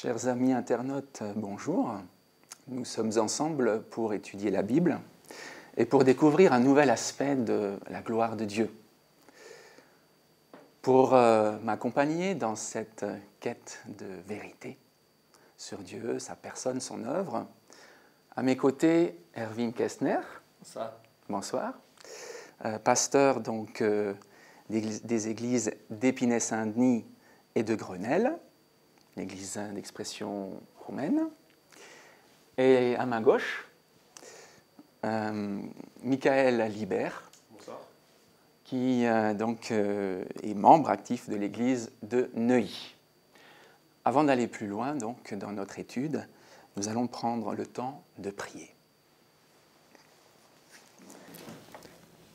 Chers amis internautes, bonjour. Nous sommes ensemble pour étudier la Bible et pour découvrir un nouvel aspect de la gloire de Dieu. Pour m'accompagner dans cette quête de vérité sur Dieu, sa personne, son œuvre, à mes côtés, Erwin Kestner. Bonsoir. Bonsoir. Pasteur donc, des églises d'Épinay-Saint-Denis et de Grenelle, l'église d'expression roumaine. Et à ma gauche, Michael Libert, Bonsoir. qui est membre actif de l'église de Neuilly. Avant d'aller plus loin donc, dans notre étude, nous allons prendre le temps de prier.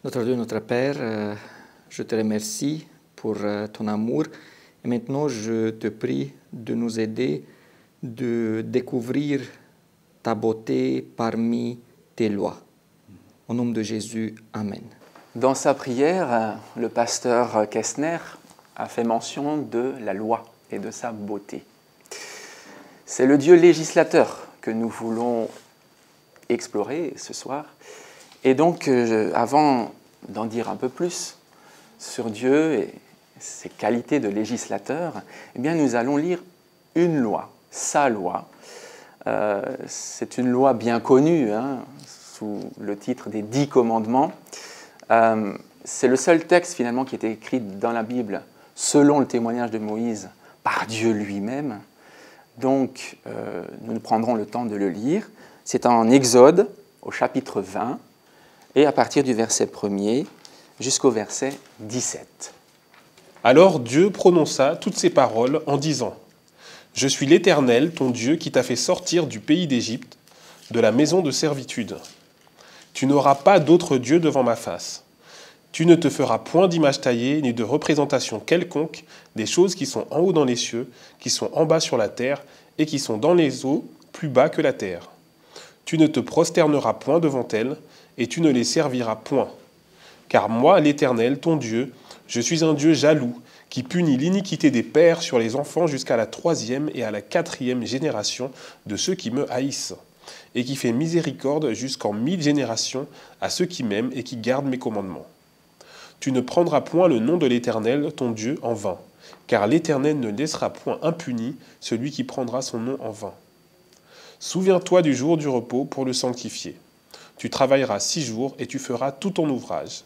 Notre Dieu, notre Père, je te remercie pour ton amour. Et maintenant, je te prie de nous aider de découvrir ta beauté parmi tes lois. Au nom de Jésus, Amen. Dans sa prière, le pasteur Kestner a fait mention de la loi et de sa beauté. C'est le Dieu législateur que nous voulons explorer ce soir. Et donc, avant d'en dire un peu plus sur Dieu et ses qualités de législateur, eh bien, nous allons lire une loi, sa loi. C'est une loi bien connue, sous le titre des 10 commandements. C'est le seul texte finalement qui était écrit dans la Bible selon le témoignage de Moïse par Dieu lui-même. Donc, nous prendrons le temps de le lire. C'est en Exode, au chapitre 20, et à partir du verset 1er jusqu'au verset 17. Alors Dieu prononça toutes ces paroles en disant : « Je suis l'Éternel, ton Dieu, qui t'a fait sortir du pays d'Égypte, de la maison de servitude. Tu n'auras pas d'autre Dieu devant ma face. Tu ne te feras point d'image taillée, ni de représentation quelconque des choses qui sont en haut dans les cieux, qui sont en bas sur la terre, et qui sont dans les eaux plus bas que la terre. Tu ne te prosterneras point devant elles, et tu ne les serviras point. Car moi, l'Éternel, ton Dieu, je suis un Dieu jaloux, qui punit l'iniquité des pères sur les enfants jusqu'à la 3e et à la 4e génération de ceux qui me haïssent, et qui fait miséricorde jusqu'en 1000 générations à ceux qui m'aiment et qui gardent mes commandements. Tu ne prendras point le nom de l'Éternel, ton Dieu, en vain, car l'Éternel ne laissera point impuni celui qui prendra son nom en vain. Souviens-toi du jour du repos pour le sanctifier. Tu travailleras 6 jours et tu feras tout ton ouvrage.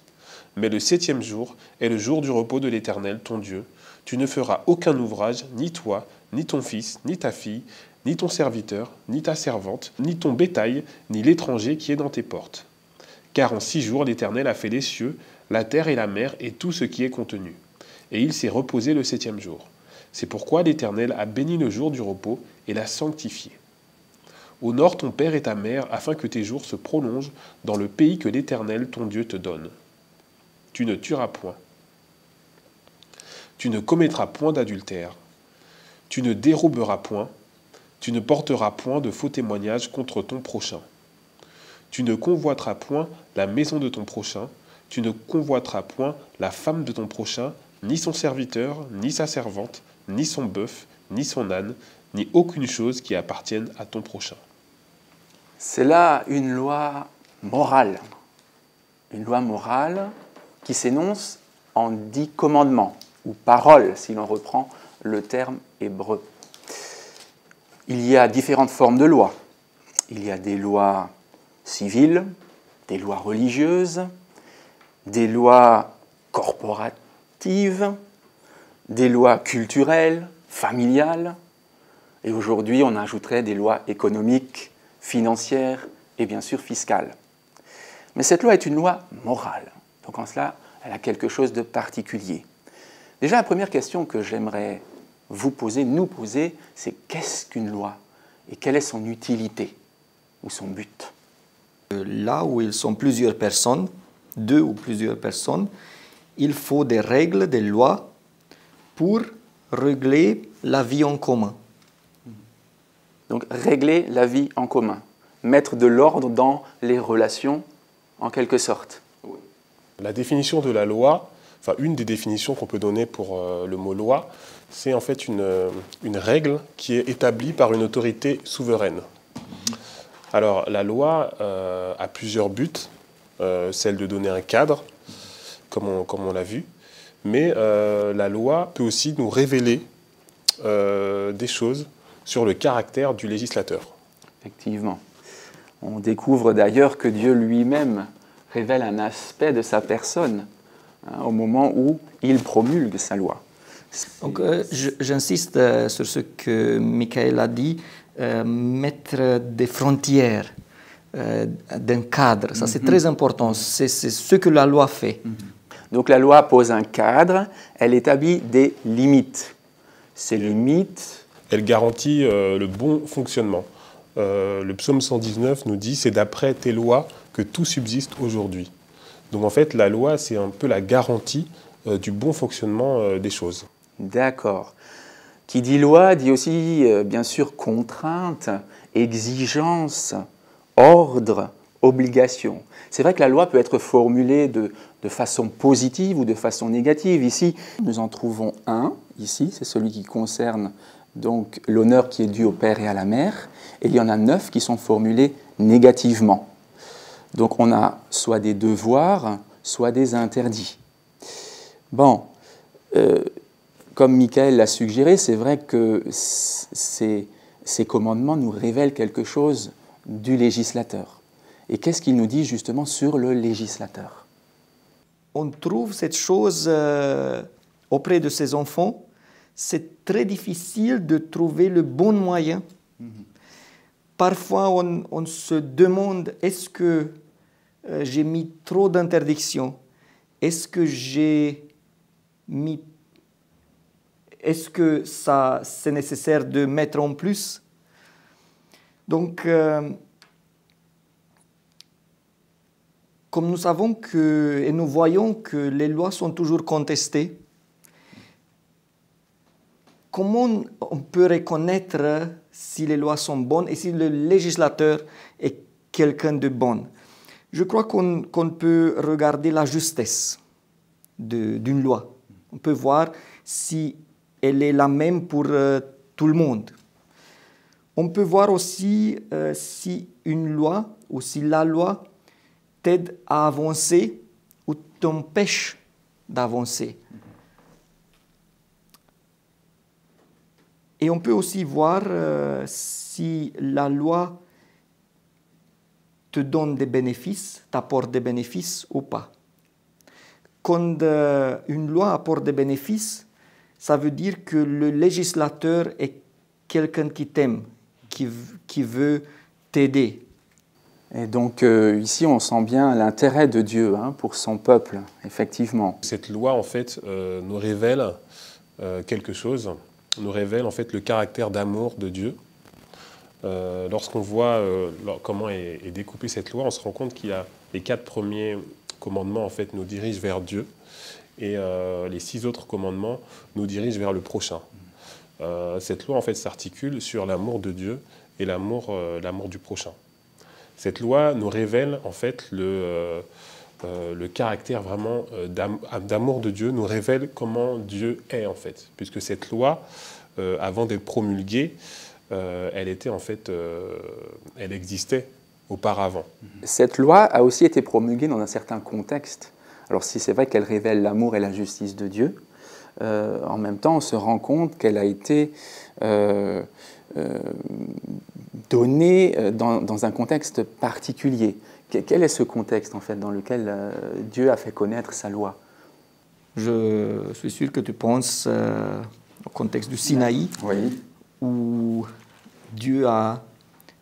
Mais le 7e jour est le jour du repos de l'Éternel, ton Dieu. Tu ne feras aucun ouvrage, ni toi, ni ton fils, ni ta fille, ni ton serviteur, ni ta servante, ni ton bétail, ni l'étranger qui est dans tes portes. Car en 6 jours l'Éternel a fait les cieux, la terre et la mer et tout ce qui est contenu. Et il s'est reposé le 7e jour. C'est pourquoi l'Éternel a béni le jour du repos et l'a sanctifié. Honore ton père et ta mère, afin que tes jours se prolongent dans le pays que l'Éternel, ton Dieu, te donne. Tu ne tueras point. Tu ne commettras point d'adultère. Tu ne déroberas point. Tu ne porteras point de faux témoignages contre ton prochain. Tu ne convoiteras point la maison de ton prochain. Tu ne convoiteras point la femme de ton prochain, ni son serviteur, ni sa servante, ni son bœuf, ni son âne, ni aucune chose qui appartienne à ton prochain. C'est là une loi morale. Une loi morale qui s'énonce en 10 commandements, ou paroles, si l'on reprend le terme hébreu. Il y a différentes formes de lois. Il y a des lois civiles, des lois religieuses, des lois corporatives, des lois culturelles, familiales, et aujourd'hui on ajouterait des lois économiques, financières et bien sûr fiscales. Mais cette loi est une loi morale. Donc en cela, elle a quelque chose de particulier. Déjà, la première question que j'aimerais vous poser, nous poser, c'est qu'est-ce qu'une loi et quelle est son utilité ou son but? Là où ils sont plusieurs personnes, 2 ou plusieurs personnes, il faut des règles, des lois pour régler la vie en commun. Donc régler la vie en commun, mettre de l'ordre dans les relations en quelque sorte. La définition de la loi enfin une des définitions qu'on peut donner pour le mot loi, c'est en fait une règle qui est établie par une autorité souveraine. Alors la loi a plusieurs buts, celle de donner un cadre, comme on l'a vu, mais la loi peut aussi nous révéler des choses sur le caractère du législateur. Effectivement. On découvre d'ailleurs que Dieu lui-même révèle un aspect de sa personne au moment où il promulgue sa loi. Donc, j'insiste sur ce que Michael a dit, mettre des frontières, d'un cadre. Ça, c'est très important. C'est ce que la loi fait. Donc la loi pose un cadre, elle établit des limites. Ces limites... Elle garantit le bon fonctionnement. Le psaume 119 nous dit « C'est d'après tes lois que tout subsiste aujourd'hui ». Donc en fait, la loi, c'est un peu la garantie du bon fonctionnement des choses. D'accord. Qui dit loi dit aussi, bien sûr, contrainte, exigence, ordre, obligation. C'est vrai que la loi peut être formulée de façon positive ou de façon négative. Ici, nous en trouvons un. Ici, c'est celui qui concerne donc l'honneur qui est dû au père et à la mère. Et il y en a 9 qui sont formulés négativement. Donc on a soit des devoirs, soit des interdits. Bon, comme Michael l'a suggéré, c'est vrai que ces commandements nous révèlent quelque chose du législateur. Et qu'est-ce qu'il nous dit justement sur le législateur? On trouve cette chose auprès de ses enfants. C'est très difficile de trouver le bon moyen. Parfois, on se demande, est-ce que j'ai mis trop d'interdictions? Est-ce que est-ce que c'est nécessaire de mettre en plus? Donc, comme nous savons et nous voyons que les lois sont toujours contestées, comment on peut reconnaître si les lois sont bonnes et si le législateur est quelqu'un de bon? Je crois qu'on peut regarder la justesse d'une loi. On peut voir si elle est la même pour tout le monde. On peut voir aussi si une loi ou si la loi t'aide à avancer ou t'empêche d'avancer. Et on peut aussi voir si la loi te donne des bénéfices, t'apporte des bénéfices ou pas. Quand une loi apporte des bénéfices, ça veut dire que le législateur est quelqu'un qui t'aime, qui veut t'aider. Et donc ici, on sent bien l'intérêt de Dieu pour son peuple, effectivement. Cette loi, en fait, nous révèle quelque chose, nous révèle en fait le caractère d'amour de Dieu. Lorsqu'on voit comment est découpée cette loi, on se rend compte qu'il y a les 4 premiers commandements en fait, nous dirigent vers Dieu et les 6 autres commandements nous dirigent vers le prochain. Cette loi en fait, s'articule sur l'amour de Dieu et l'amour du prochain. Cette loi nous révèle en fait le caractère vraiment d'amour de Dieu, nous révèle comment Dieu est en fait, puisque cette loi, avant d'être promulguée, elle existait auparavant. Cette loi a aussi été promulguée dans un certain contexte. Alors si c'est vrai qu'elle révèle l'amour et la justice de Dieu, en même temps on se rend compte qu'elle a été donnée dans un contexte particulier. Quel est ce contexte en fait dans lequel Dieu a fait connaître sa loi? Je suis sûr que tu penses au contexte du Sinaï, oui, où Dieu a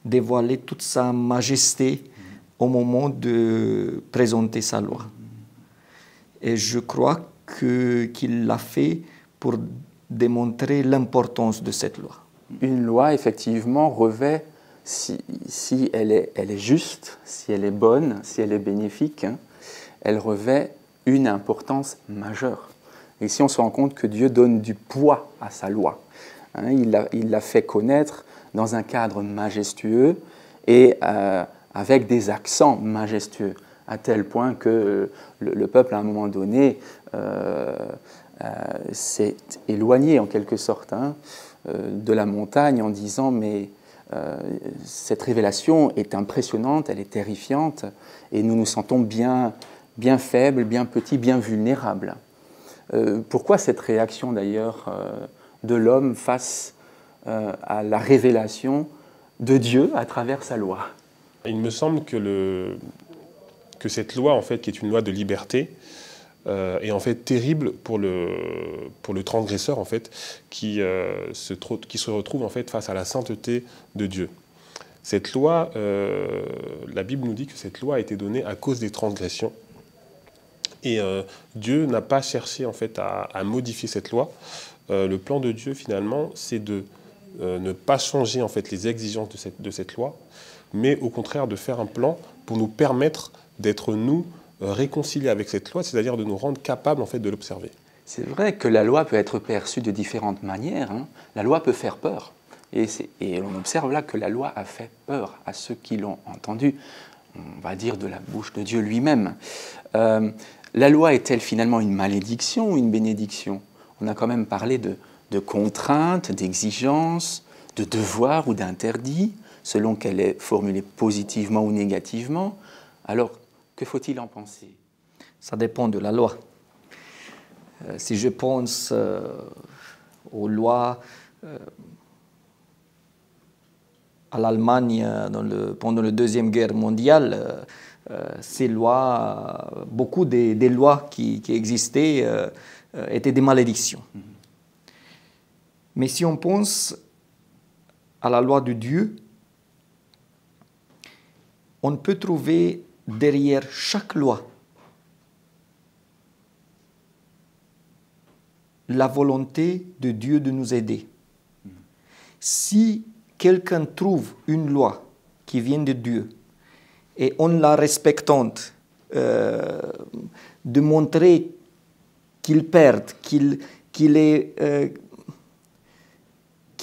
dévoilé toute sa majesté au moment de présenter sa loi. Et je crois qu'il l'a fait pour démontrer l'importance de cette loi. Une loi, effectivement, revêt, si elle est juste, si elle est bonne, si elle est bénéfique, elle revêt une importance majeure. Et ici, on se rend compte que Dieu donne du poids à sa loi. Il l'a fait connaître dans un cadre majestueux et avec des accents majestueux. à tel point que le peuple, à un moment donné, s'est éloigné en quelque sorte de la montagne en disant « mais cette révélation est impressionnante, elle est terrifiante, et nous nous sentons bien faibles, bien petits, bien vulnérables ». Pourquoi cette réaction d'ailleurs de l'homme face à la révélation de Dieu à travers sa loi? Il me semble que cette loi, en fait, qui est une loi de liberté, est en fait terrible pour le transgresseur, en fait, qui se retrouve en fait face à la sainteté de Dieu. Cette loi, la Bible nous dit que cette loi a été donnée à cause des transgressions. Et Dieu n'a pas cherché en fait à modifier cette loi. Le plan de Dieu, finalement, c'est de ne pas changer en fait les exigences de cette loi, mais au contraire de faire un plan pour nous permettre d'être nous réconciliés avec cette loi, c'est-à-dire de nous rendre capables en fait de l'observer. C'est vrai que la loi peut être perçue de différentes manières. La loi peut faire peur. Et on observe là que la loi a fait peur à ceux qui l'ont entendue, on va dire de la bouche de Dieu lui-même. La loi est-elle finalement une malédiction ou une bénédiction? On a quand même parlé de contraintes, d'exigences, de devoirs ou d'interdits, selon qu'elle est formulée positivement ou négativement. Alors, que faut-il en penser? Ça dépend de la loi. Si je pense aux lois à l'Allemagne pendant la Deuxième Guerre mondiale, ces lois, beaucoup des lois qui existaient étaient des malédictions. Mais si on pense à la loi de Dieu, on peut trouver derrière chaque loi la volonté de Dieu de nous aider. Si quelqu'un trouve une loi qui vient de Dieu et en la respectant, de montrer qu'il perd, qu'il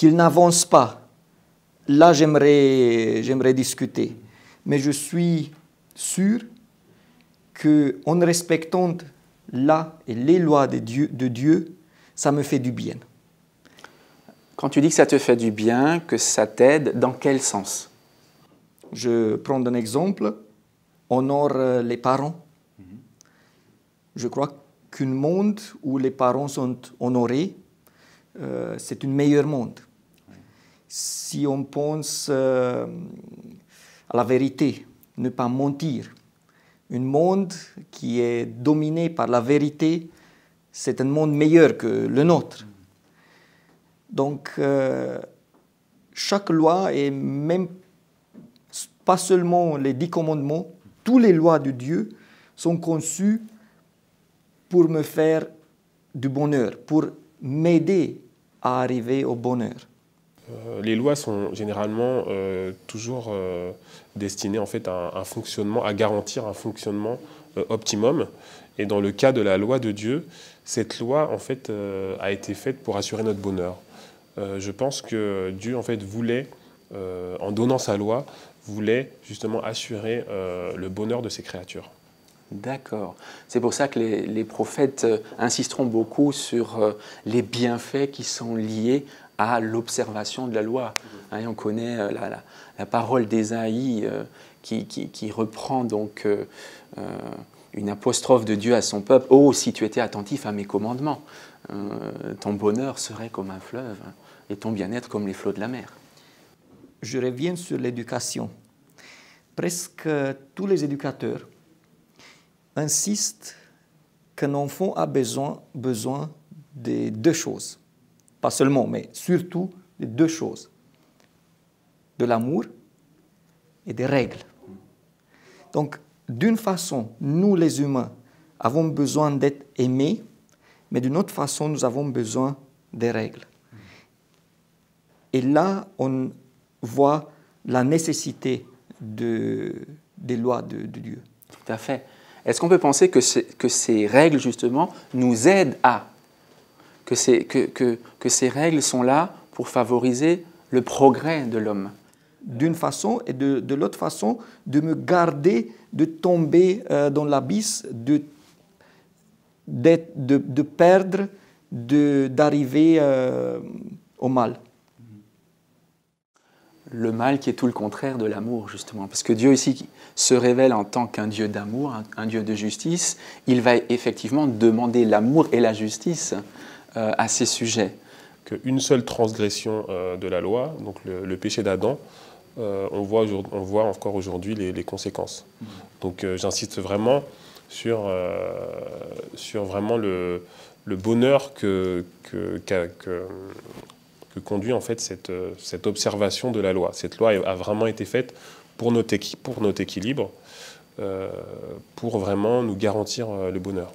n'avance pas, là j'aimerais discuter. Mais je suis sûr qu'en respectant les lois de Dieu, ça me fait du bien. Quand tu dis que ça te fait du bien, que ça t'aide, dans quel sens? Je prends un exemple. Honore les parents. Je crois qu'un monde où les parents sont honorés, c'est un meilleur monde. Si on pense à la vérité, ne pas mentir, un monde qui est dominé par la vérité, c'est un monde meilleur que le nôtre. Donc, chaque loi, et même pas seulement les 10 commandements, toutes les lois de Dieu sont conçues pour me faire du bonheur, pour m'aider à arriver au bonheur. Les lois sont généralement toujours destinées en fait à un fonctionnement, à garantir un fonctionnement optimum. Et dans le cas de la loi de Dieu, cette loi en fait a été faite pour assurer notre bonheur. Je pense que Dieu en fait voulait, en donnant sa loi, voulait justement assurer le bonheur de ses créatures. D'accord. C'est pour ça que les prophètes insisteront beaucoup sur les bienfaits qui sont liés à l'observation de la loi. Et on connaît la parole d'Ésaïe qui reprend donc une apostrophe de Dieu à son peuple. « Oh, si tu étais attentif à mes commandements, ton bonheur serait comme un fleuve et ton bien-être comme les flots de la mer. » Je reviens sur l'éducation. Presque tous les éducateurs insistent qu'un enfant a besoin de 2 choses. Pas seulement, mais surtout de 2 choses. De l'amour et des règles. Donc, d'une façon, nous les humains avons besoin d'être aimés, mais d'une autre façon, nous avons besoin des règles. Et là, on voit la nécessité des lois de Dieu. Tout à fait. Est-ce qu'on peut penser que ces règles, justement, nous aident que ces règles sont là pour favoriser le progrès de l'homme? d'une façon et de l'autre façon de me garder de tomber dans l'abysse, de perdre, d'arriver au mal. Le mal qui est tout le contraire de l'amour, justement. Parce que Dieu ici se révèle en tant qu'un Dieu d'amour, un Dieu de justice. Il va effectivement demander l'amour et la justice à ses sujets. Qu'une seule transgression de la loi, donc le péché d'Adam, on voit encore aujourd'hui les conséquences. Donc j'insiste vraiment sur vraiment le bonheur que conduit en fait cette observation de la loi. Cette loi a vraiment été faite pour notre équilibre, pour vraiment nous garantir le bonheur.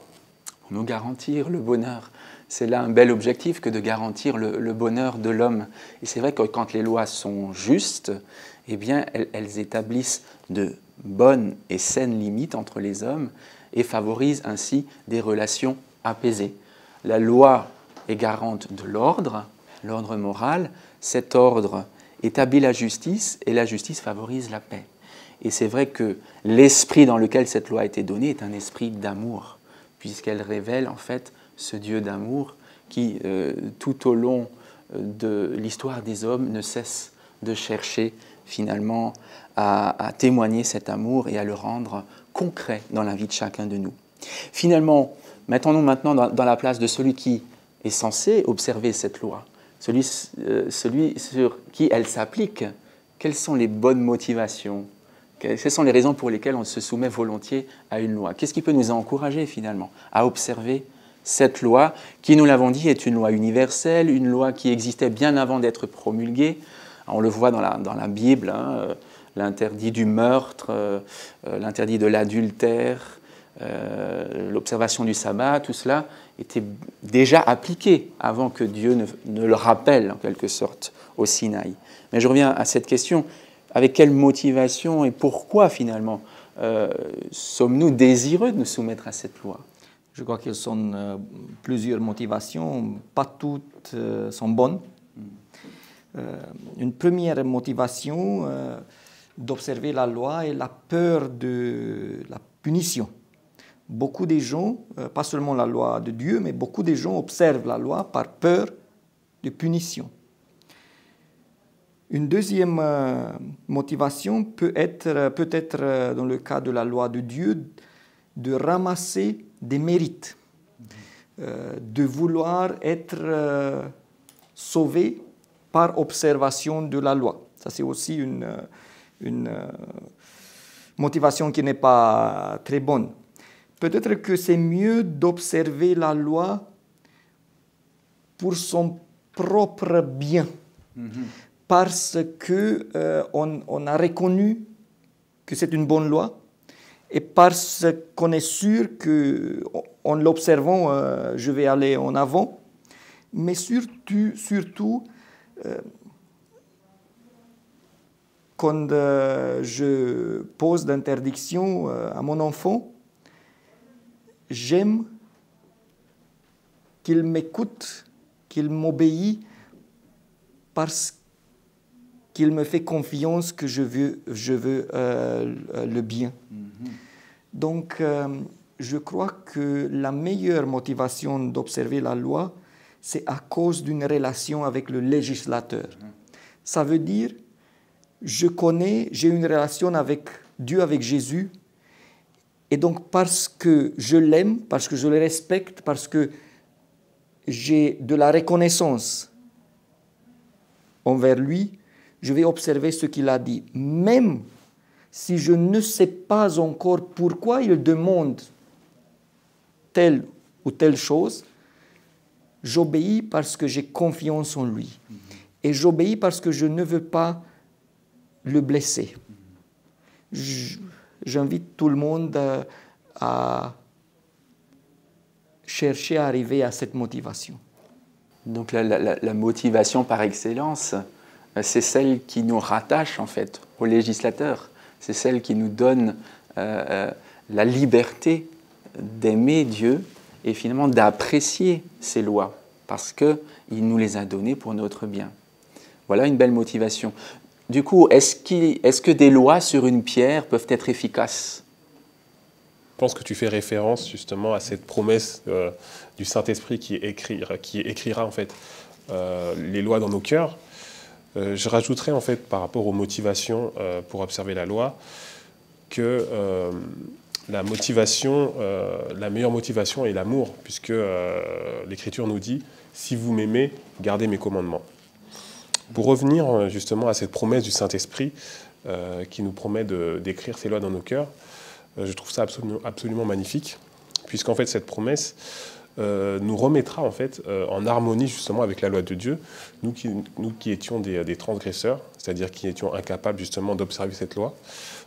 Pour nous garantir le bonheur. C'est là un bel objectif que de garantir le bonheur de l'homme. Et c'est vrai que quand les lois sont justes, eh bien, elles établissent de bonnes et saines limites entre les hommes et favorisent ainsi des relations apaisées. La loi est garante de l'ordre moral. Cet ordre établit la justice et la justice favorise la paix. Et c'est vrai que l'esprit dans lequel cette loi a été donnée est un esprit d'amour, puisqu'elle révèle en fait ce Dieu d'amour qui, tout au long de l'histoire des hommes, ne cesse de chercher finalement à témoigner cet amour et à le rendre concret dans la vie de chacun de nous. Finalement, mettons-nous maintenant dans la place de celui qui est censé observer cette loi, celui sur qui elle s'applique. Quelles sont les bonnes motivations? Quelles sont les raisons pour lesquelles on se soumet volontiers à une loi? Qu'est-ce qui peut nous encourager finalement à observer cette loi qui, nous l'avons dit, est une loi universelle, une loi qui existait bien avant d'être promulguée? On le voit dans la Bible, hein, l'interdit du meurtre, l'interdit de l'adultère, l'observation du sabbat, tout cela était déjà appliqué avant que Dieu ne le rappelle en quelque sorte au Sinaï. Mais je reviens à cette question, avec quelle motivation et pourquoi finalement sommes-nous désireux de nous soumettre à cette loi? Je crois qu'il y a plusieurs motivations, pas toutes sont bonnes. Une première motivation d'observer la loi est la peur de la punition. Beaucoup de gens, pas seulement la loi de Dieu, mais beaucoup de gens observent la loi par peur de punition. Une deuxième motivation peut être, dans le cas de la loi de Dieu, de ramasser des mérites, de vouloir être sauvé par observation de la loi. Ça, c'est aussi une motivation qui n'est pas très bonne. Peut-être que c'est mieux d'observer la loi pour son propre bien, parce qu'on a reconnu que c'est une bonne loi et parce qu'on est sûr qu'en l'observant, je vais aller en avant, mais surtout quand je pose d'interdiction à mon enfant, j'aime qu'il m'écoute, qu'il m'obéit parce qu'il me fait confiance que je veux le bien. Donc, je crois que la meilleure motivation d'observer la loi, c'est à cause d'une relation avec le législateur. Ça veut dire, j'ai une relation avec Dieu, avec Jésus, et donc parce que je l'aime, parce que je le respecte, parce que j'ai de la reconnaissance envers lui, je vais observer ce qu'il a dit. Même si je ne sais pas encore pourquoi il demande telle ou telle chose, j'obéis parce que j'ai confiance en lui. Et j'obéis parce que je ne veux pas le blesser. J'invite tout le monde à chercher à arriver à cette motivation. Donc la motivation par excellence, c'est celle qui nous rattache en fait au législateur. C'est celle qui nous donne la liberté d'aimer Dieu et finalement d'apprécier ses lois parce qu'il nous les a données pour notre bien. Voilà une belle motivation. du coup, est-ce que des lois sur une pierre peuvent être efficaces? Je pense que tu fais référence justement à cette promesse du Saint-Esprit qui écrira en fait les lois dans nos cœurs. Je rajouterais en fait par rapport aux motivations pour observer la loi que la meilleure motivation est l'amour, puisque l'Écriture nous dit « Si vous m'aimez, gardez mes commandements ». Pour revenir justement à cette promesse du Saint-Esprit qui nous promet d'écrire ces lois dans nos cœurs, je trouve ça absolument magnifique, puisqu'en fait cette promesse nous remettra en fait en harmonie justement avec la loi de Dieu, nous qui étions des transgresseurs, c'est-à-dire qui étions incapables justement d'observer cette loi.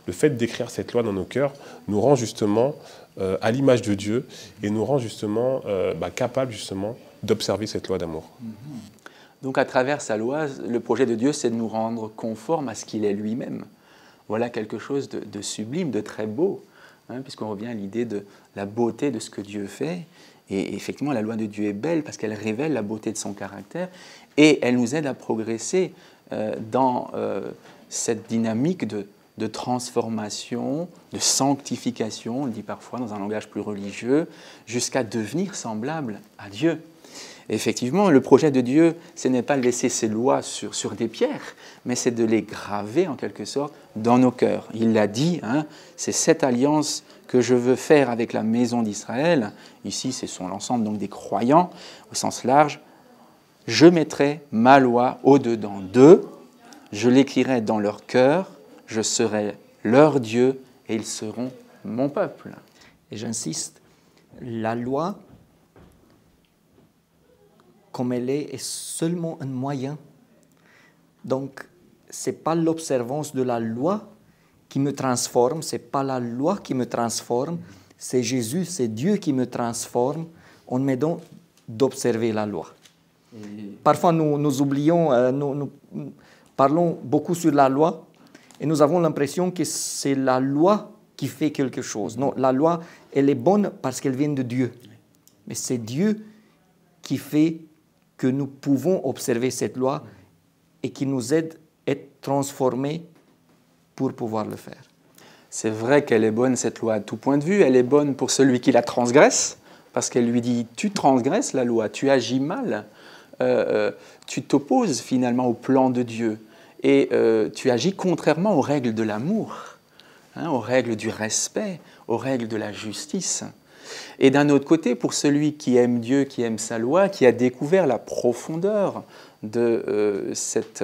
Le fait d'écrire cette loi dans nos cœurs nous rend justement à l'image de Dieu et nous rend justement capables justement d'observer cette loi d'amour. Donc à travers sa loi, le projet de Dieu, c'est de nous rendre conformes à ce qu'il est lui-même. Voilà quelque chose de sublime, de très beau, hein, puisqu'on revient à l'idée de la beauté de ce que Dieu fait. Et effectivement, la loi de Dieu est belle parce qu'elle révèle la beauté de son caractère et elle nous aide à progresser dans cette dynamique de transformation, de sanctification, on le dit parfois dans un langage plus religieux, jusqu'à devenir semblable à Dieu. Et effectivement, le projet de Dieu, ce n'est pas de laisser ses lois sur des pierres, mais c'est de les graver en quelque sorte dans nos cœurs. Il l'a dit, hein, c'est cette alliance que je veux faire avec la maison d'Israël. Ici, ce sont l'ensemble donc des croyants au sens large. Je mettrai ma loi au-dedans d'eux, je l'écrirai dans leur cœur, je serai leur Dieu et ils seront mon peuple. Et j'insiste, la loi, comme elle est seulement un moyen. Donc, ce n'est pas l'observance de la loi qui me transforme, ce n'est pas la loi qui me transforme, c'est Jésus, c'est Dieu qui me transforme en m'aidant d'observer la loi. Parfois, nous oublions, nous parlons beaucoup sur la loi et nous avons l'impression que c'est la loi qui fait quelque chose. Non, la loi, elle est bonne parce qu'elle vient de Dieu. Mais c'est Dieu qui fait que nous pouvons observer cette loi et qui nous aide à être transformés pour pouvoir le faire. C'est vrai qu'elle est bonne, cette loi, à tout point de vue. Elle est bonne pour celui qui la transgresse, parce qu'elle lui dit « tu transgresses la loi, tu agis mal, tu t'opposes finalement au plan de Dieu et tu agis contrairement aux règles de l'amour, hein, aux règles du respect, aux règles de la justice ». Et d'un autre côté, pour celui qui aime Dieu, qui aime sa loi, qui a découvert la profondeur de cette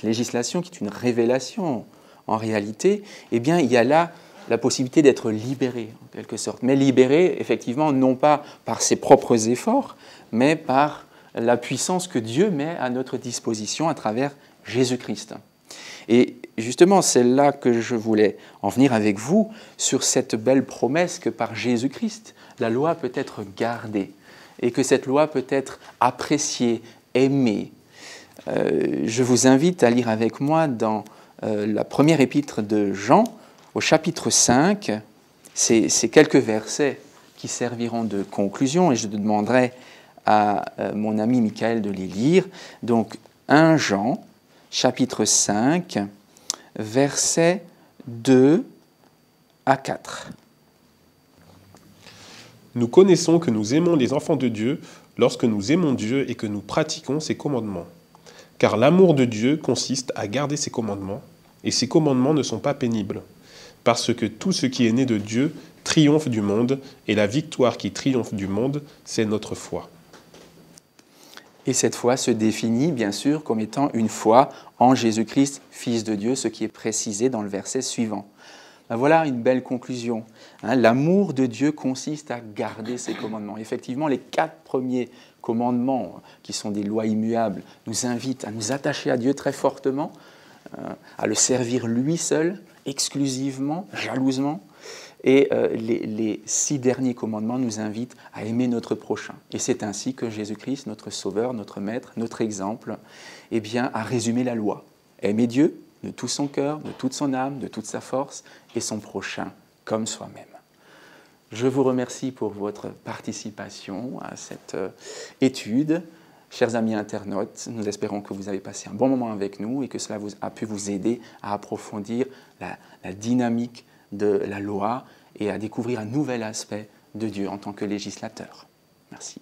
législation, qui est une révélation en réalité, eh bien, il y a là la possibilité d'être libéré, en quelque sorte. Mais libéré, effectivement, non pas par ses propres efforts, mais par la puissance que Dieu met à notre disposition à travers Jésus-Christ. Et justement, c'est là que je voulais en venir avec vous, sur cette belle promesse que par Jésus-Christ, la loi peut être gardée, et que cette loi peut être appréciée, aimée. Je vous invite à lire avec moi dans la première épître de Jean, au chapitre 5, c'est quelques versets qui serviront de conclusion, et je demanderai à mon ami Michael de les lire. Donc, 1 Jean, chapitre 5, versets 2 à 4. Nous connaissons que nous aimons les enfants de Dieu lorsque nous aimons Dieu et que nous pratiquons ses commandements. Car l'amour de Dieu consiste à garder ses commandements, et ses commandements ne sont pas pénibles, parce que tout ce qui est né de Dieu triomphe du monde, et la victoire qui triomphe du monde, c'est notre foi. Et cette foi se définit, bien sûr, comme étant une foi en Jésus-Christ, Fils de Dieu, ce qui est précisé dans le verset suivant. Ben voilà une belle conclusion. Hein, l'amour de Dieu consiste à garder ses commandements. Effectivement, les 4 premiers commandements, qui sont des lois immuables, nous invitent à nous attacher à Dieu très fortement, à le servir lui seul, exclusivement, jalousement. Et les 6 derniers commandements nous invitent à aimer notre prochain. Et c'est ainsi que Jésus-Christ, notre Sauveur, notre Maître, notre exemple, eh bien, a résumé la loi. Aimer Dieu de tout son cœur, de toute son âme, de toute sa force, et son prochain comme soi-même. Je vous remercie pour votre participation à cette étude. Chers amis internautes, nous espérons que vous avez passé un bon moment avec nous et que cela a pu vous aider à approfondir la dynamique de la loi et à découvrir un nouvel aspect de Dieu en tant que législateur. Merci.